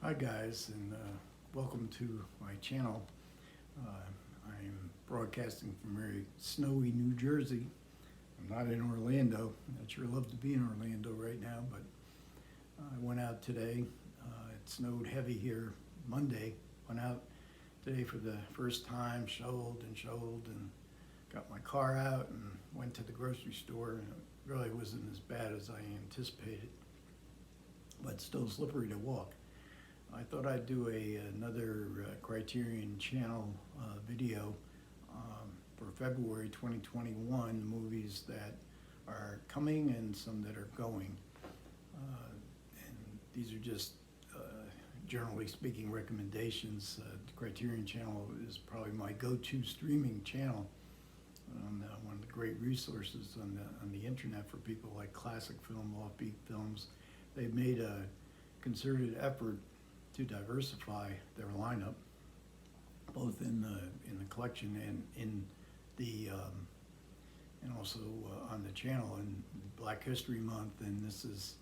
Hi guys, and welcome to my channel. I'm broadcasting from very snowy New Jersey. I'm not in Orlando. I'd sure love to be in Orlando right now, but I went out today. It snowed heavy here Monday. Went out today for the first time, shoveled and got my car out and went to the grocery store, and it really wasn't as bad as I anticipated, but still slippery to walk. I thought I'd do another Criterion Channel video for February 2021, movies that are coming and some that are going. And these are just, generally speaking, recommendations. The Criterion Channel is probably my go-to streaming channel. One of the great resources on the internet for people like classic film, offbeat films. They've made a concerted effort to diversify their lineup, both in the collection and in the and also on the channel. In Black History Month, and this is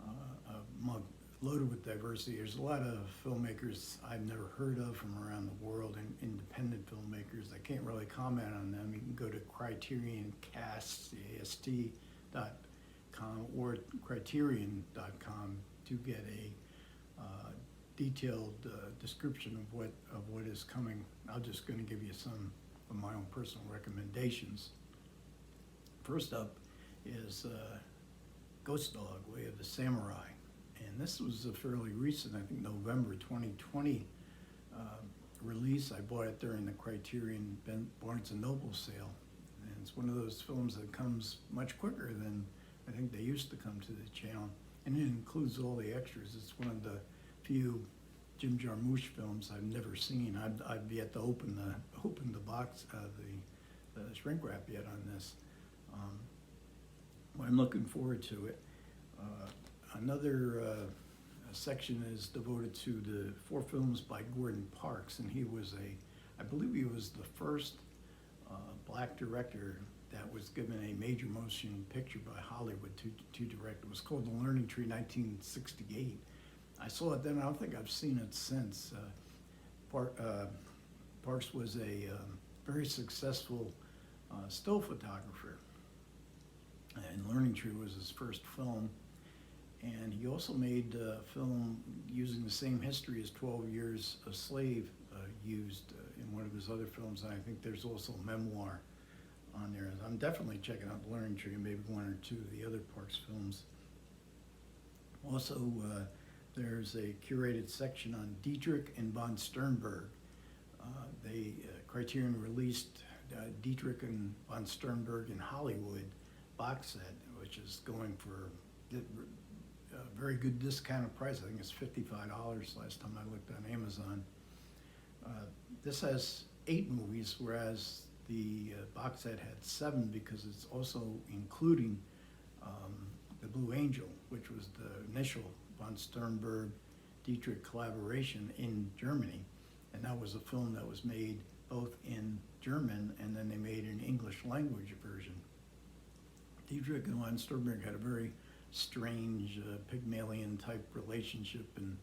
a month loaded with diversity. There's a lot of filmmakers I've never heard of from around the world, and independent filmmakers. I can't really comment on them. You can go to CriterionCast.com or Criterion.com to get a detailed description of what is coming. I'm just going to give you some of my own personal recommendations. First up is Ghost Dog, Way of the Samurai, and this was a fairly recent, I think November 2020 release. I bought it during the Criterion Barnes & Noble sale, and it's one of those films that comes much quicker than I think they used to come to the channel, and it includes all the extras. It's one of the few Jim Jarmusch films I've never seen. I've yet to open the box, the shrink wrap yet on this. But I'm looking forward to it. Another section is devoted to the 4 films by Gordon Parks, and I believe he was the first black director that was given a major motion picture by Hollywood to direct. It was called The Learning Tree, 1968. I saw it then. I don't think I've seen it since. Parks was a very successful still photographer, and Learning Tree was his first film. And he also made a film using the same history as 12 Years a Slave used in one of his other films. And I think there's also a memoir on there. I'm definitely checking out The Learning Tree and maybe 1 or 2 of the other Parks films. Also, there's a curated section on Dietrich and von Sternberg. Criterion released Dietrich and von Sternberg in Hollywood box set, which is going for a very good discounted price. I think it's $55 last time I looked on Amazon. This has 8 movies, whereas the box set had 7, because it's also including The Blue Angel, which was the initial von Sternberg Dietrich collaboration in Germany, and that was a film that was made both in German and then they made an English language version. Dietrich and von Sternberg had a very strange Pygmalion type relationship, and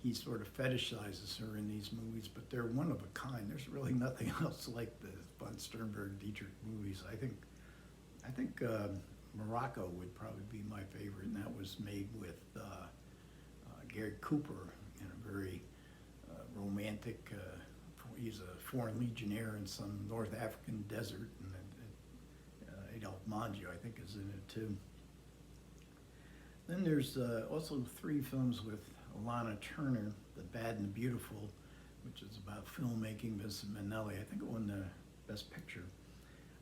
he sort of fetishizes her in these movies, but they're one of a kind. There's really nothing else like the von Sternberg Dietrich movies. I think Morocco would probably be my favorite, and that was made with Gary Cooper in a very romantic, he's a foreign legionnaire in some North African desert, and Adolphe Mangio, I think, is in it too. Then there's also 3 films with Alana Turner, The Bad and the Beautiful, which is about filmmaking. Vincent Minnelli, I think it won the Best Picture.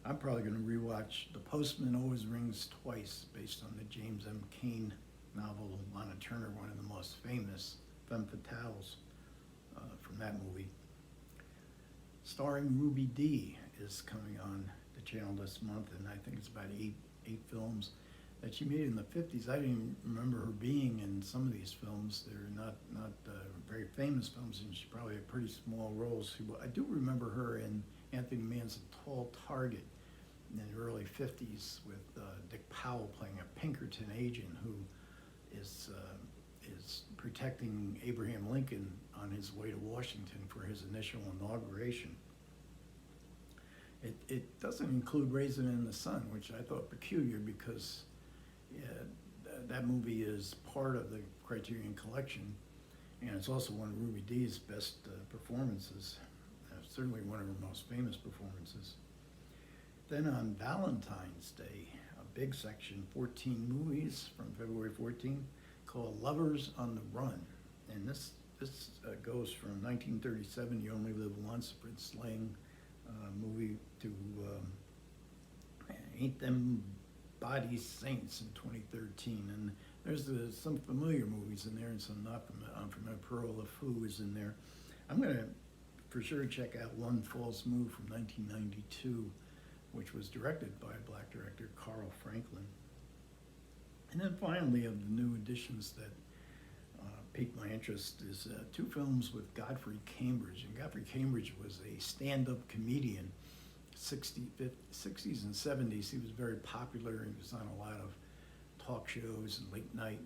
I'm probably going to rewatch The Postman Always Rings Twice, based on the James M. Cain novel. Alana Turner, one of the most famous femme fatales from that movie. Starring Ruby Dee is coming on the channel this month, and I think it's about eight films that she made in the 50s. I didn't remember her being in some of these films. They're not very famous films, and she probably had pretty small roles. I do remember her in Anthony Mann's A Tall Target in the early 50s with Dick Powell playing a Pinkerton agent who is protecting Abraham Lincoln on his way to Washington for his initial inauguration. It doesn't include Raisin in the Sun, which I thought peculiar because that movie is part of the Criterion collection, and it's also one of Ruby Dee's best performances, certainly one of her most famous performances. Then on Valentine's Day, a big section, 14 movies from February 14, called Lovers on the Run. And this goes from 1937, You Only Live Once, Fritz Lang movie, to Ain't Them Bodies Saints in 2013. And there's some familiar movies in there and some not unfamiliar. Pearl of Foo is in there. I'm going to for sure check out One False Move from 1992, which was directed by a black director, Carl Franklin. And then finally, of the new additions that piqued my interest is two films with Godfrey Cambridge. And Godfrey Cambridge was a stand-up comedian, 60s and 70s. He was very popular. He was on a lot of talk shows and late night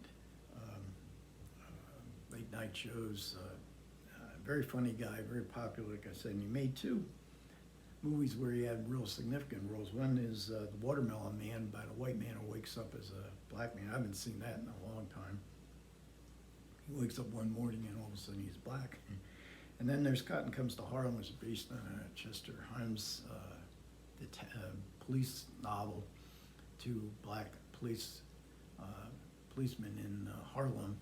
shows. Very funny guy, very popular, like I said. And he made two movies where he had real significant roles. One is The Watermelon Man, about a white man who wakes up as a black man. I haven't seen that in a long time. He wakes up one morning and all of a sudden he's black. And then there's Cotton Comes to Harlem, which is based on a Chester Himes police novel, two black policemen in Harlem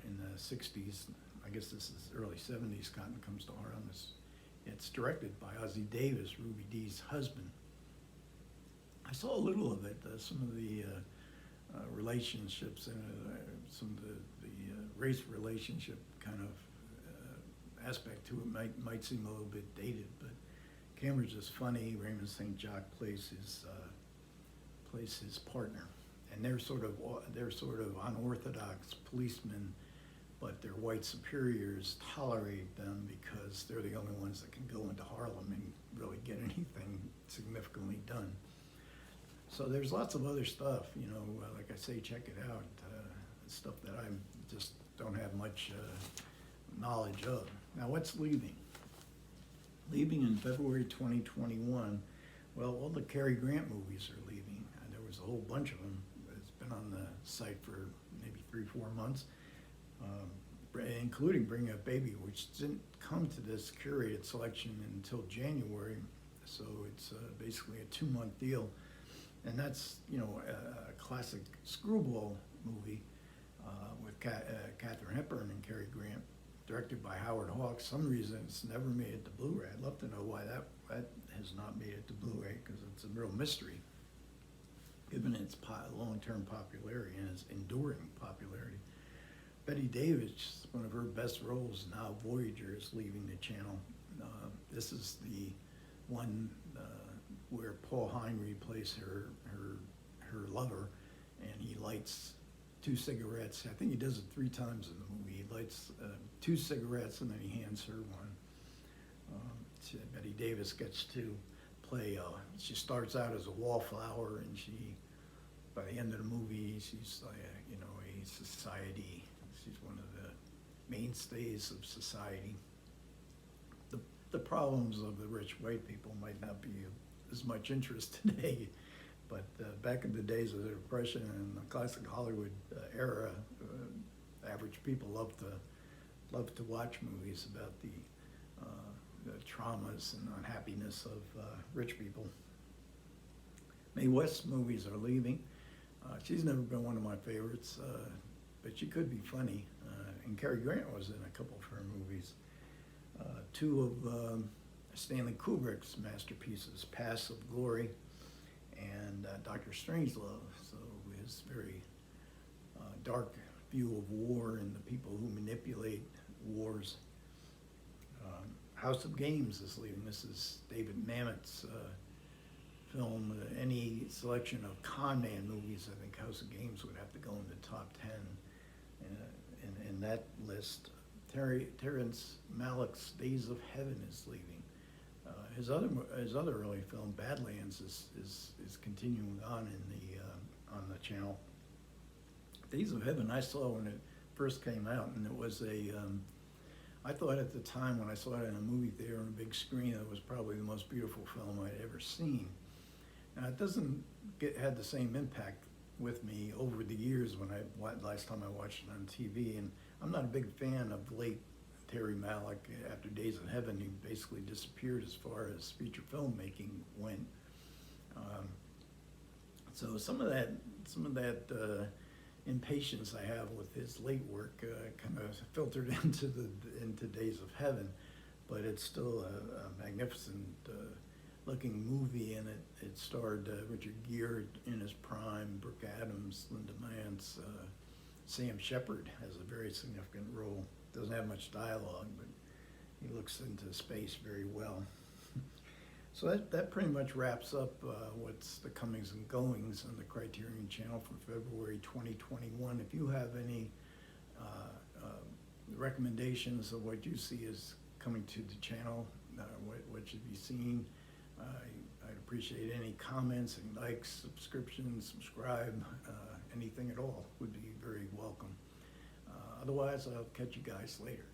in the 60s. I guess this is early 70s. Cotton Comes to Harlem. It's directed by Ossie Davis, Ruby Dee's husband. I saw a little of it, some of the relationships and some of the race relationship kind of aspect to it might seem a little bit dated, but Cambridge is funny. Raymond St. Jacques plays his partner, and they're sort of unorthodox policemen, but their white superiors tolerate them because they're the only ones that can go into Harlem and really get anything significantly done. So there's lots of other stuff, like I say, check it out. Stuff that I just don't have much knowledge of. Now, what's leaving? Leaving in February 2021, well, all the Cary Grant movies are leaving. There was a whole bunch of them. It's been on the site for maybe 3-4 months. Including Bring Up Baby, which didn't come to this curated selection until January, so it's basically a 2-month deal, and that's a classic screwball movie with Katharine Hepburn and Cary Grant, directed by Howard Hawks. Some reason it's never made it to Blu-ray. I'd love to know why that has not made it to Blu-ray, because it's a real mystery, given its long-term popularity and its enduring popularity. Bette Davis, one of her best roles now, Voyager, is leaving the channel. This is the one where Paul Henry plays her lover, and he lights 2 cigarettes. I think he does it 3 times in the movie. He lights 2 cigarettes and then he hands her one. Bette Davis gets to play, she starts out as a wallflower, and by the end of the movie, she's like, a society. She's one of the mainstays of society. The problems of the rich white people might not be of as much interest today, but back in the days of the Depression and the classic Hollywood era, average people loved to watch movies about the traumas and unhappiness of rich people. Mae West's movies are leaving. She's never been one of my favorites. But she could be funny, and Cary Grant was in a couple of her movies. 2 of Stanley Kubrick's masterpieces, Paths of Glory and Dr. Strangelove, so his very dark view of war and the people who manipulate wars. House of Games is leaving. This is David Mamet's film. Any selection of con man movies, I think House of Games would have to go in the top 10. In that list. Terrence Malick's Days of Heaven is leaving. His other early film, Badlands, is continuing on on the channel. Days of Heaven I saw when it first came out, and it was I thought at the time when I saw it in a movie theater on a big screen, it was probably the most beautiful film I'd ever seen. Now, it doesn't had the same impact with me over the years last time I watched it on TV, and I'm not a big fan of late Terry Malick. After Days of Heaven, he basically disappeared as far as feature filmmaking went. So some of that impatience I have with his late work kind of filtered into Days of Heaven, but it's still a magnificent looking movie, and it starred Richard Gere in his prime, Brooke Adams, Linda Mance, Sam Shepard has a very significant role. Doesn't have much dialogue, but he looks into space very well. So that pretty much wraps up what's the comings and goings on the Criterion Channel for February 2021. If you have any recommendations of what you see as coming to the channel, what should be seen, I'd appreciate any comments and likes, subscriptions, subscribe, anything at all would be very welcome. Otherwise, I'll catch you guys later.